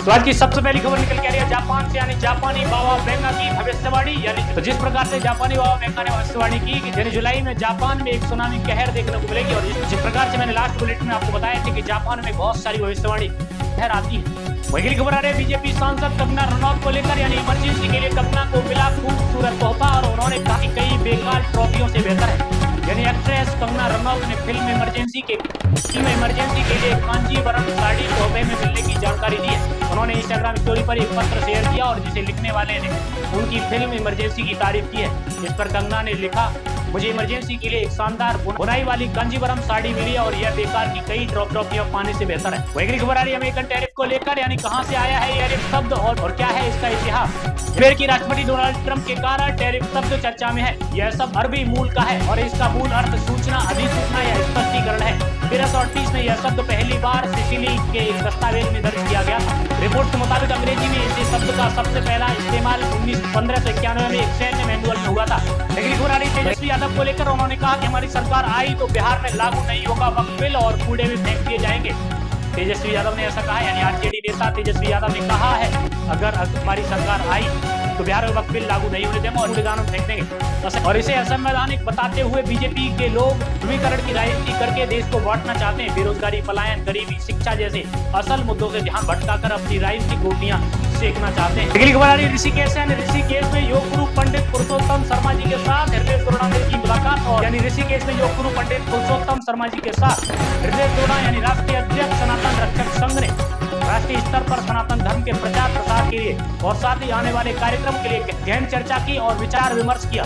तो आज की सबसे पहली खबर निकल के आ रही है जापान से, यानी जापानी बाबा वेंगा की भविष्यवाणी। यानी तो जिस प्रकार से जापानी बाबा वेंगा ने भविष्यवाणी की कि यानी जुलाई में जापान में एक सुनामी कहर देखने को मिलेगी, और जिस प्रकार से मैंने लास्ट बुलेटिन में आपको बताया था कि जापान में बहुत सारी भविष्यवाणी कहर आती है। वही खबर आ रही है बीजेपी सांसद कंगना रनौत को लेकर, यानी इमरजेंसी के लिए कंगना को मिला खूबसूरत तोहफा, और उन्होंने कहा कि कई बेकार ट्रॉफियों से बेहतर है। यानी एक्ट्रेस कंगना रनौत ने फिल्म इमरजेंसी के लिए कांजीवरम साड़ी तोहफे में मिलने की जानकारी दी है। उन्होंने इंस्टाग्राम स्टोरी पर एक पत्र शेयर किया और जिसे लिखने वाले ने उनकी फिल्म इमरजेंसी की तारीफ की है। इस पर कंगना ने लिखा, मुझे इमरजेंसी के लिए एक शानदार बुनाई वाली कांजीवरम साड़ी मिली और यह बेकार की कई ट्रॉफियां पाने से बेहतर है। वही खबर आ रही है अमेरिकन टैरिफ को लेकर, यानी कहां से आया है यह शब्द और क्या है इसका इतिहास। अमेरिकी राष्ट्रपति डोनाल्ड ट्रंप के कारण टैरिफ शब्द चर्चा में है। यह सब अरबी मूल का है और इसका मूल अर्थ सूचना, अधिसूचना या स्पष्टीकरण है। 1338 में यह शब्द पहली बार सिसिली के एक दस्तावेज में दर्ज किया गया था। रिपोर्ट के मुताबिक अंग्रेजी में इस शब्द का सबसे पहला इस्तेमाल 1591 में एक सैन्य मैनुअल में हुआ था। लेकिन तेजस्वी यादव को लेकर उन्होंने कहा कि हमारी सरकार आई तो बिहार में लागू नहीं होगा वक्फ बिल और कूड़े में फेंक दिए जाएंगे। तेजस्वी यादव ने ऐसा कहा, यानी आरजेडी नेता तेजस्वी यादव ने कहा है अगर हमारी सरकार आई तो बिहार में वक्फ बिल लागू नहीं होने देंगे और कूड़ेदान में फेंक देंगे। और इसे असंवैधानिक बताते हुए बीजेपी के लोग ध्रुवीकरण की राजनीति करके देश को बांटना चाहते हैं। बेरोजगारी, पलायन, गरीबी, शिक्षा जैसे असल मुद्दों से ध्यान भटकाकर अपनी राजनीतिक रोटियां सेकना चाहते हैं। अगली खबर आ रही है ऋषिकेश से, ऋषिकेश में योग गुरु पंडित पुरुषोत्तम शर्मा जी के साथ हृदय तोड़ना की मुलाकात। और यानी ऋषिकेश में योग गुरु पंडित पुरुषोत्तम शर्मा जी के साथ हृदय तोड़ना, यानी राष्ट्रीय अध्यक्ष सनातन रक्षक संघ ने राष्ट्रीय स्तर पर सनातन धर्म के प्रचार प्रसार के लिए और साथ ही आने वाले कार्यक्रम के लिए गहन चर्चा की और विचार विमर्श किया,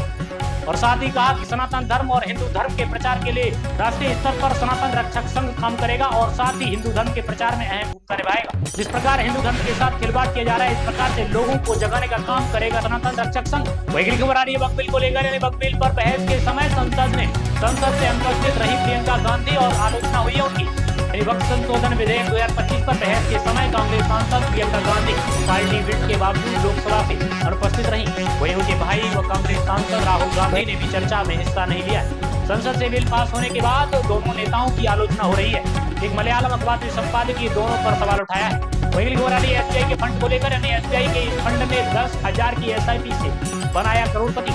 और साथ ही कहा कि सनातन धर्म और हिंदू धर्म के प्रचार के लिए राष्ट्रीय स्तर पर सनातन रक्षक संघ काम करेगा और साथ ही हिंदू धर्म के प्रचार में अहम भूमिका निभाएगा। जिस प्रकार हिंदू धर्म के साथ खिलवाड़ किया जा रहा है, इस प्रकार से लोगों को जगाने का काम करेगा सनातन रक्षक संघ। वही खबर आ रही है वक्फ बिल को लेकर, यानी वक्फ बिल पर बहस के समय संसद से अनुपस्थित रही प्रियंका गांधी और आलोचना हुई है उनकी। वक्फ संशोधन विधेयक 2025 पर बहस के समय कांग्रेस सांसद प्रियंका गांधी पार्टी विट के बावजूद लोकसभा से अनुपस्थित रहीं। वहीं उनके भाई व कांग्रेस सांसद राहुल गांधी ने भी चर्चा में हिस्सा नहीं लिया। संसद से बिल पास होने के बाद दोनों नेताओं की आलोचना हो रही है। एक मलयालम अखबार में संपादकीय दोनों पर सवाल उठाया है। वही खबर आ रही है एसबीआई के फंड को लेकर, यानी एसबीआई के इस फंड ने 10,000 की एसआईपी से बनाया करोड़पति।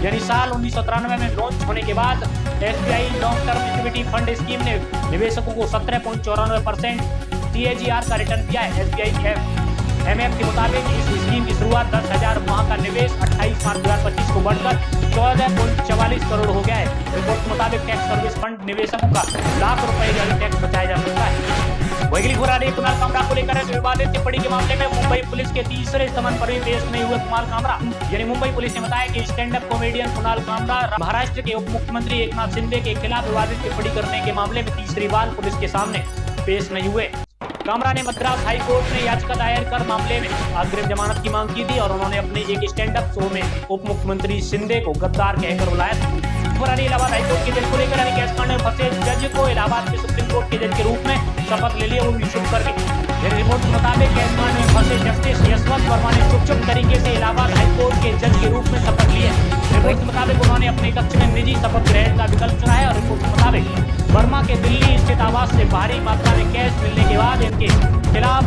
यानी साल 1993 में लॉन्च होने के बाद SBI long term equity fund scheme ने निवेशकों को 17.94% TAGR का रिटर्न दिया है। एसबीआई एमएफ के मुताबिक इस स्कीम की शुरुआत 10,000 माह का निवेश 28 मार्च 2025 को बढ़कर 14.44 करोड़ हो गया है। रिपोर्ट के मुताबिक टैक्स सर्विस फंड निवेशकों का लाख रुपए का टैक्स बचाया जा सकता है। वही खबर आ रही है कुणाल कामरा को लेकर, विवादित टिप्पणी के मामले में मुंबई पुलिस के तीसरे समन पर भी पेश नहीं हुए कुणाल कामरा। यानी मुंबई पुलिस ने बताया कि stand up comedian Kunal Kamra Maharashtra के उप मुख्यमंत्री एकनाथ शिंदे के खिलाफ विवादित टिप्पणी करने के मामले में तीसरी बार पुलिस के सामने पेश नहीं हुए। कामरा ने मद्रास हाई कोर्ट में याचिका दायर कर मामले में अग्रिम जमानत की मांग की थी और उन्होंने अपने एक स्टैंड अप शो में उप मुख्यमंत्री शिंदे को गद्दार कहकर बुलाया था। इलाहाबाद हाईकोर्ट के जज को लेकर, यानी कैश कांड में फंसे जज को इलाहाबाद के सुप्रीम कोर्ट के जज के रूप में शपथ ले लिया, वो भी चुप करके। रिपोर्ट के मुताबिक कैश कांड में फंसे जस्टिस यशवंत वर्मा ने चुप तरीके से इलाहाबाद हाईकोर्ट के जज के रूप में शपथ ली है। रिपोर्ट के मुताबिक उन्होंने अपने कक्ष में निजी शपथ ग्रहण का विकल्प चुना है। और रिपोर्ट के मुताबिक वर्मा के दिल्ली स्थित आवास से भारी मात्रा में कैश मिलने के बाद इनके खिलाफ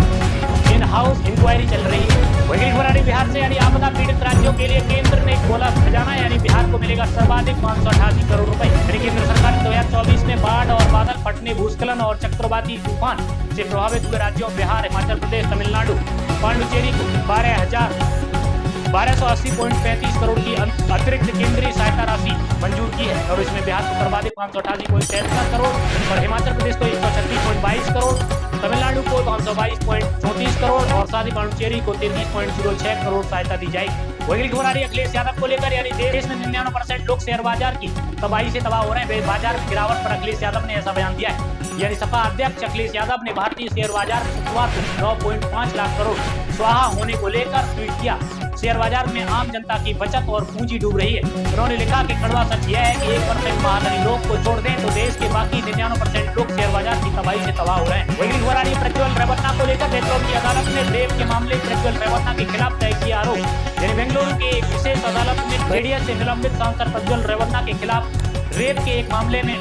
इन हाउस इंक्वायरी चल रही है। वही खबर बिहार से, यानी आपदा पीड़ित राज्यों के लिए केंद्र ने खोला खजाना, यानी बिहार को मिलेगा सर्वाधिक 588 करोड़ रुपए। केंद्र सरकार ने 2024 में बाढ़ और बादल फटने, भूस्खलन और चक्रवाती तूफान से प्रभावित हुए राज्यों बिहार, हिमाचल प्रदेश, तमिलनाडु, पांडुचेरी को 1280.35 करोड़ की अतिरिक्त केंद्रीय सहायता राशि मंजूर की है। और इसमें बिहार को सर्वाधिक 588.73 करोड़ और हिमाचल प्रदेश को 136.22 करोड़, तमिलनाडु को 522.34 करोड़ और साथ ही पांडुचेरी को 33.06 करोड़ सहायता दी जाएगी। वही खबर आ रही है अखिलेश यादव को लेकर, यानी देश में 99% लोग शेयर बाजार की तबाही से तबाह हो रहे हैं। बाजार में गिरावट पर अखिलेश यादव ने ऐसा बयान दिया है। यानी सपा अध्यक्ष अखिलेश यादव ने भारतीय शेयर बाजार में शुक्रवार को 9.5 लाख करोड़ स्वाहा होने को लेकर ट्वीट किया। शेयर बाजार में आम जनता की बचत और पूंजी डूब रही है। उन्होंने लिखा कि कड़वा सच यह है कि 1% महाधनी लोग को छोड़ दें तो देश के बाकी 99% लोग शेयर बाजार की तबाही से तबाह हो रहे हैं। वही खबर आ रही है प्रज्वल रेवन्ना को लेकर, बेंगलुरु की अदालत ने रेप के मामले में प्रज्वल रेवन्ना के खिलाफ तय किया आरोप। यानी बेंगलुरु की एक विशेष अदालत ने जेडीएस से निलंबित सांसद प्रज्वल रेवन्ना के खिलाफ रेप के एक मामले में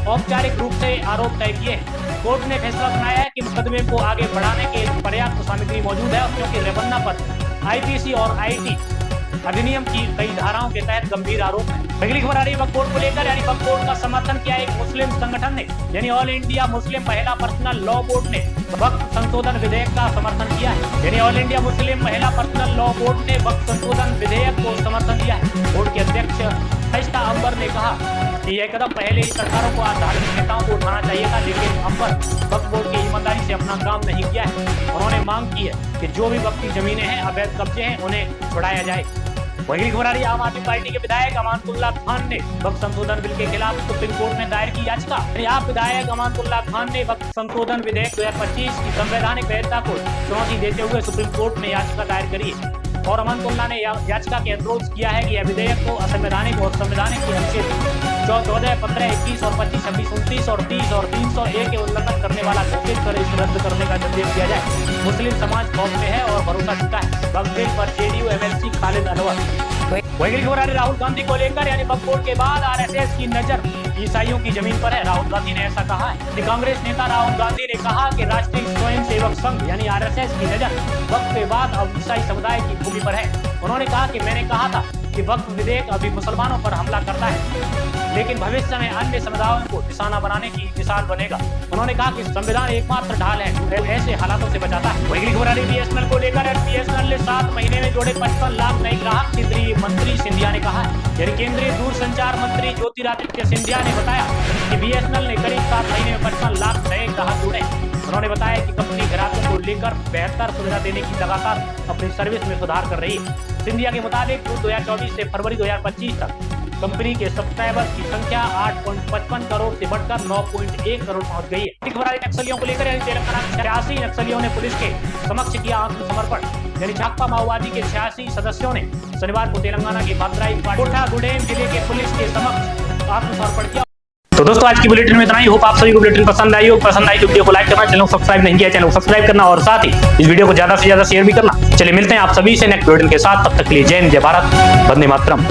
औपचारिक रूप से आरोप तय किए। कोर्ट ने फैसला सुनाया है कि मुकदमे को आगे बढ़ाने के पर्याप्त सामग्री मौजूद है, क्योंकि रेबन्ना पर आईपीसी और आईटी अधिनियम की कई धाराओं के तहत गंभीर आरोप है। अगली खबर आ रही है वक्फ बोर्ड को लेकर, यानी वक्फ बोर्ड का समर्थन किया एक मुस्लिम संगठन ने, यानी ऑल इंडिया मुस्लिम महिला पर्सनल लॉ बोर्ड ने वक्फ संशोधन विधेयक का समर्थन किया है। यानी ऑल इंडिया मुस्लिम महिला पर्सनल लॉ बोर्ड ने वक्फ संशोधन विधेयक को समर्थन दिया है। बोर्ड के अध्यक्ष फरिश्ता अंबर ने कहा कि यह कदम पहले ही सरकारों को धार्मिक नेताओं को उठाना चाहिए था, लेकिन अंबर वक्फ बोर्ड की ईमानदारी से अपना काम नहीं किया है। उन्होंने मांग की है कि जो भी वक्फी जमीनें हैं, अवैध कब्जे हैं, उन्हें छुड़ाया जाए। वही खबर आ रही है आम आदमी पार्टी के विधायक अमानतुल्लाह खान ने वक्फ संशोधन बिल के खिलाफ सुप्रीम कोर्ट में दायर की याचिका। आप विधायक अमानतुल्लाह खान ने वक्फ संशोधन विधेयक 2025 की संवैधानिक वैधता को चुनौती देते हुए सुप्रीम कोर्ट में याचिका दायर करी है और अमानतुल्लाह ने याचिका के अनुरोध किया है कि यह विधेयक को असंवैधानिक और संवैधानिक के अनुच्छेद 14, 15, 21 और 25, 26, 29 और 30 और 301 के उल्लंघन करने वाला घोषित कर इसे रद्द करने का निर्देश दिया जाए। मुस्लिम समाज खौफ में है और भरोसा टूटा है। वक्फ बिल पर जेडीयू एमएलसी खालिद अनवर। वही खबर आ रही राहुल गांधी को लेकर, यानी वक्फ बोर्ड के बाद आरएसएस की नजर ईसाइयों की जमीन पर है। राहुल गांधी ने ऐसा कहा है कि कांग्रेस नेता राहुल गांधी ने कहा कि राष्ट्रीय स्वयंसेवक संघ यानी आरएसएस की नजर वक्फ के बाद अब ईसाई समुदाय की भूमि पर है। उन्होंने कहा कि मैंने कहा था कि वक्फ विधेयक अभी मुसलमानों पर हमला करता है, लेकिन भविष्य में अन्य समुदायों को निशाना बनाने की मिसाल बनेगा। उन्होंने कहा कि संविधान एकमात्र ढाल है जो ऐसे हालातों से बचाता है। वही खबर आ रही बीएसएनएल को लेकर, बीएसएनएल ने 7 महीने में जोड़े 55 लाख नए ग्राहक। केंद्रीय मंत्री सिंधिया ने कहा है, यानी केंद्रीय दूरसंचार मंत्री ज्योतिरादित्य सिंधिया ने बताया कि बीएसएनएल ने करीब 7 महीने में 55 लाख नए ग्राहक जोड़े। उन्होंने बताया कि कंपनी ग्राहकों को लेकर बेहतर सुविधा देने की लगातार अपनी सर्विस में सुधार कर रही है। सिंधिया के मुताबिक जून 2024 से फरवरी 2025 तक कंपनी के सब्सक्राइबर्स की संख्या 8.55 करोड़ से बढ़कर 9.1 करोड़ पहुंच गई है। नक्सलियों को लेकर तेलंगाना में 86 नक्सलियों ने पुलिस के समक्ष किया आत्मसमर्पण। यानी झाकपा माओवादी के 86 सदस्यों ने शनिवार को तेलंगाना के मदुराई कोठागुडेम जिले के पुलिस के समक्ष आत्मसमर्पण किया। तो दोस्तों आज की बुलेटिन में इतना ही। होप आप सभी को बुलेटिन पसंद आई हो। पसंद आई तो वीडियो को लाइक करना, चैनल को सब्सक्राइब नहीं किया चैनल को सब्सक्राइब करना और साथ ही इस वीडियो को ज्यादा से ज्यादा शेयर भी करना। चलिए मिलते हैं आप सभी से नेक्स्ट बुलेटिन के साथ। तब तक के लिए जय हिंद, जय भारत, वंदे मातरम।